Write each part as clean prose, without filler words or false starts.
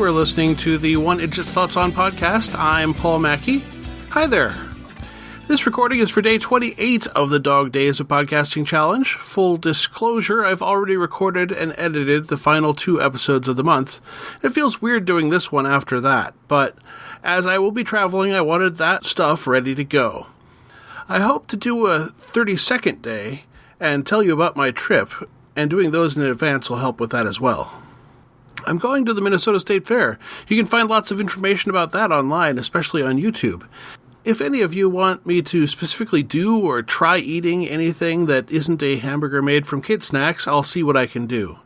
are listening to the One Idjit's Thoughts On podcast. I'm Paul Mackey. Hi there. This recording is for day 28 of the Dog Days of Podcasting Challenge. Full disclosure, I've already recorded and edited the final 2 episodes of the month. It feels weird doing this one after that, but as I will be traveling, I wanted that stuff ready to go. I hope to do a 30-second day and tell you about my trip, and doing those in advance will help with that as well. I'm going to the Minnesota State Fair. You can find lots of information about that online, especially on YouTube. If any of you want me to specifically do or try eating anything that isn't a hamburger made from kid snacks, I'll see what I can do.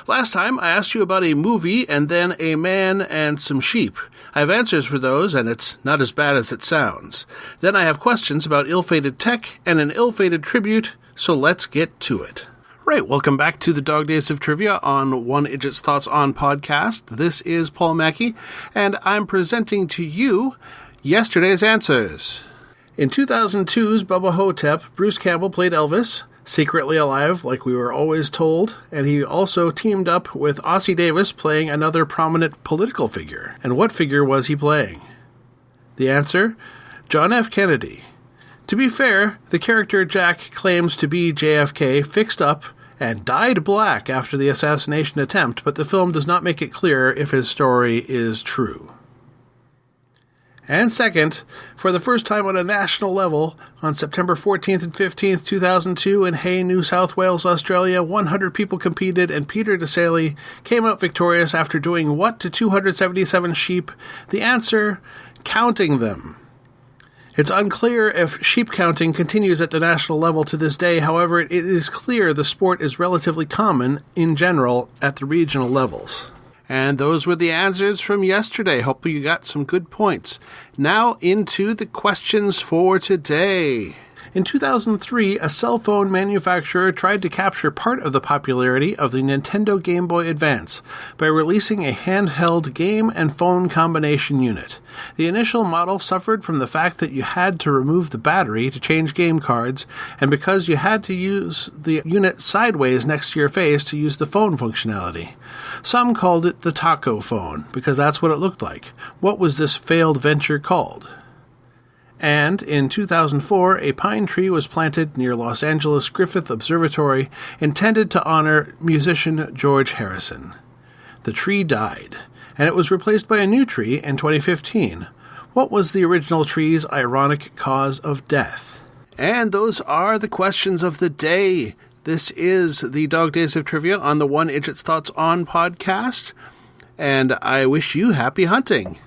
Last time, I asked you about a movie and then a man and some sheep. I have answers for those, and it's not as bad as it sounds. Then I have questions about ill-fated tech and an ill-fated tribute, so let's get to it. Right, welcome back to the Dog Days of Trivia on One Idjit's Thoughts On podcast. This is Paul Mackey, and I'm presenting to you yesterday's answers. In 2002's Bubba Hotep, Bruce Campbell played Elvis, secretly alive like we were always told, and he also teamed up with Ossie Davis playing another prominent political figure. And what figure was he playing? The answer? John F. Kennedy. To be fair, the character Jack claims to be JFK fixed up and dyed black after the assassination attempt, but the film does not make it clear if his story is true. And second, for the first time on a national level, on September 14th and 15th, 2002, in Hay, New South Wales, Australia, 100 people competed, and Peter DeSaley came out victorious after doing what to 277 sheep? The answer, counting them. It's unclear if sheep counting continues at the national level to this day. However, it is clear the sport is relatively common in general at the regional levels. And those were the answers from yesterday. Hope you got some good points. Now into the questions for today. In 2003, a cell phone manufacturer tried to capture part of the popularity of the Nintendo Game Boy Advance by releasing a handheld game and phone combination unit. The initial model suffered from the fact that you had to remove the battery to change game cards, and because you had to use the unit sideways next to your face to use the phone functionality. Some called it the taco phone, because that's what it looked like. What was this failed venture called? And in 2004, a pine tree was planted near Los Angeles Griffith Observatory, intended to honor musician George Harrison. The tree died, and it was replaced by a new tree in 2015. What was the original tree's ironic cause of death? And those are the questions of the day. This is the Dog Days of Trivia on the One Idjit's Thoughts On podcast, and I wish you happy hunting.